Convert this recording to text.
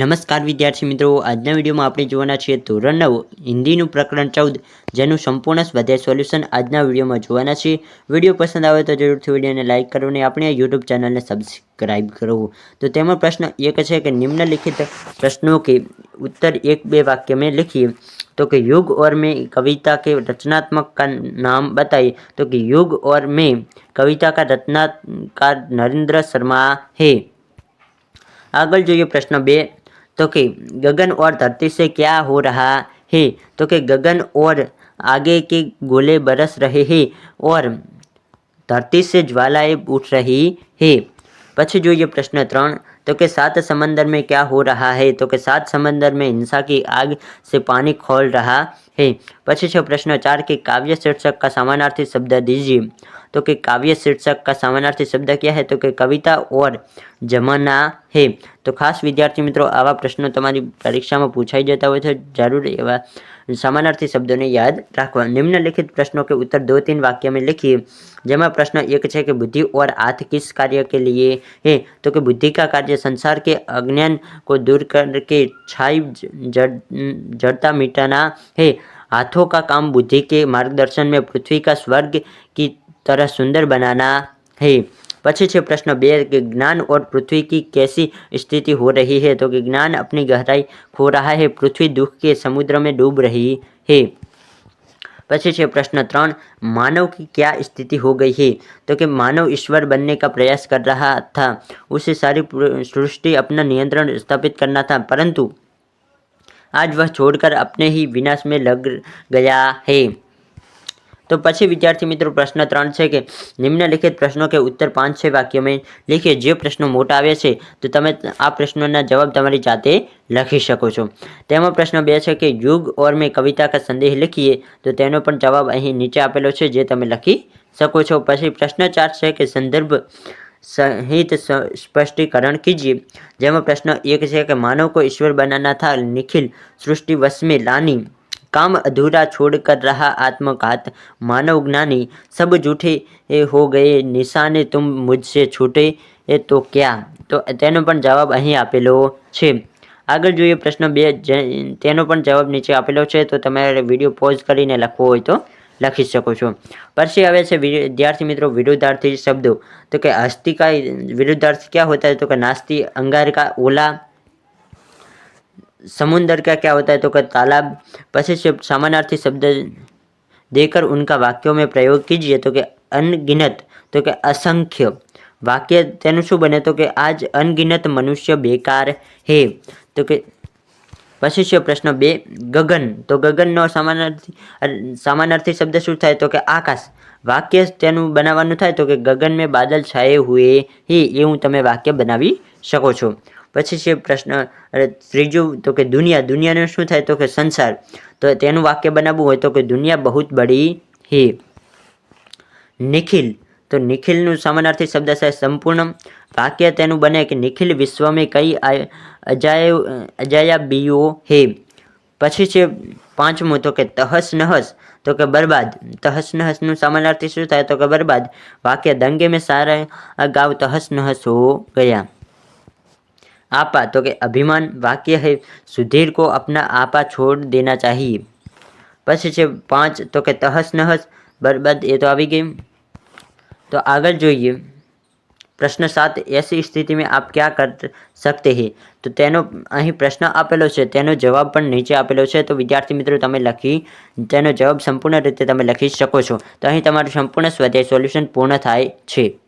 નમસ્કાર વિદ્યાર્થી મિત્રો, આજના વિડીયોમાં આપણે જોવાના છીએ ધોરણ 9 હિન્દીનું પ્રકરણ 14 જેનું સંપૂર્ણ સ્વાધ્યાય સોલ્યુશન આજના વિડીયોમાં જોવાના છીએ। વિડીયો પસંદ આવે તો જરૂરથી વિડીયોને લાઇક કરો અને આપણી આ યુટ્યુબ ચેનલને સબસ્ક્રાઇબ કરો। તો તેમાં પ્રશ્ન એક છે कि निम्नलिखित प्रश्नों के उत्तर एक बे वाक्य में लिखिए। तो कि युग और में कविता के रचनात्मक का नाम बताइए। तो कि युग और में कविता का रचनाकार नरेंद्र शर्मा है। आगे जो ये प्रश्न 2 तो कि गगन और धरती से क्या हो रहा है। तो कि गगन और आगे के गोले बरस रहे हैं और धरती से ज्वालाएं उठ रही है। पछी जो ये प्रश्न 3 तो कि 7 समंदर में क्या हो रहा है। तो कि 7 समंदर में हिंसा की आग से पानी खोल रहा है। पछी छे प्रश्न 4 के काव्य शीर्षक का समानार्थी शब्द दीजिए। तो कि काव्य शीर्षक का समानार्थी शब्द क्या है। तो कि कविता और जमाना है। तो खास विद्यार्थी मित्रों आवा प्रश्नों तमारी परीक्षा में पूछाई जता हो जरूर एवं समानार्थी शब्दों ने याद रखवा। निम्नलिखित प्रश्नों के उत्तर 2-3 वाक्य में लिखिए। जेमा प्रश्न 1 है कि बुद्धि और हाथ किस कार्य के लिए है। तो कि बुद्धि का कार्य संसार के अज्ञान को दूर करके छाई जड़ता मिटाना है। हाथों का काम बुद्धि के मार्गदर्शन में पृथ्वी का स्वर्ग की तरह सुंदर बनाना है। पछी छे प्रश्न 2 कि ज्ञान और पृथ्वी की कैसी स्थिति हो रही है। तो कि ज्ञान अपनी गहराई खो रहा है, पृथ्वी दुख के समुद्र में डूब रही है। पछी छे प्रश्न 3 मानव की क्या स्थिति हो गई है। तो कि मानव ईश्वर बनने का प्रयास कर रहा था, उसे सारी सृष्टि अपना नियंत्रण स्थापित करना था, परंतु आज वह छोड़कर अपने ही विनाश में लग गया है। तो पछी विद्यार्थी मित्रों प्रश्न 3 है कि निम्नलिखित प्रश्नों के उत्तर 5-6 वाक्यों में लिखिए। जो प्रश्नों मोटा आवे छे तो तमे आ प्रश्नों जवाब तमारी जाते लखी शको छो। तेमां प्रश्न 2 है कि युग और में कविता का संदेश लिखिए। तो तेनो पण जवाब अहीं नीचे आपेलो छे जे तमे लखी शको छो। पछी प्रश्न 4 है कि संदर्भ सहित स्पष्टीकरण कीजिए। जेमां प्रश्न 1 है कि मानव को ईश्वर बनाना था, निखिल सृष्टि वश में लानी, काम अधूरा छोड़कर रहा आत्मघात, मानव ज्ञानी, सब झूठे हो गए, निशाने तुम मुझसे छूटे तो क्या। तो तेनो पण जवाब अहीं आपेलो छे। आगळ जोईए प्रश्न 2 तेनो पण जवाब नीचे आपेलो छे। तो तमारे विडियो पॉज करीने लखवो होय तो लखी शको छो। પછી આવે છે વિદ્યાર્થી મિત્રો વિરુદ્ધાર્થી શબ્દો। તો કે હસ્તી का विरुद्धार्थी क्या होता है। तो कि नास्ती, अंगार का ओला, समुंदर का क्या होता है। तो कि तालाब। पछी से समानार्थी शब्द देकर उनका वाक्यों में प्रयोग कीजिए। तो कि अनगिनत, तो कि असंख्य, वाक्य तेनु शुं बने। तो कि आज अनगिनत मनुष्य बेकार है। तो कि पछी छे प्रश्न 2 गगन। तो गगननो समानार्थी शब्द शुं थाय। तो कि आकाश, वाक्य तेनु बनाववानुं थाय। तो कि गगन में बादल छाए हुए ही, एवुं तमे वाक्य बनावी शको छो। पछी छे प्रश्न 3 तो कि दुनिया, दुनियानो शुं थाय। तो कि संसार, तो तेनुं वाक्य बनाववुं होय तो कि दुनिया बहुत बड़ी है। निखिल, तो निखिलनुं समानार्थी शब्द है संपूर्ण, वाक्य तेनुं बने कि निखिल विश्व में कई अजायबीओ है। पछी छे 5मुं तो कि तहस नहस, तो कि बर्बाद, तहस नहसनुं समानार्थी शुं थाय। तो कि बर्बाद, वाक्य दंगे में सारा गांव तहस नहस हो गया। आपा, तो कि अभिमान, वाक्य है सुधीर को अपना आपा छोड़ देना चाहिए। पछी छे 5 तो कि तहस नहस बर्बाद, ये तो आवी गई। तो आगे जोईए प्रश्न 7 ऐसी स्थिति में आप क्या कर सकते हैं। तो तेनो अहीं प्रश्न आपेलो छे, तेनो जवाब पण नीचे आपेलो छे। तो विद्यार्थी मित्रों तमे लखी तेनो जवाब संपूर्ण रीते तमे लखी शको छो। तो अहीं तमारुं संपूर्ण स्वाध्याय सोल्यूशन पूर्ण थाय छे।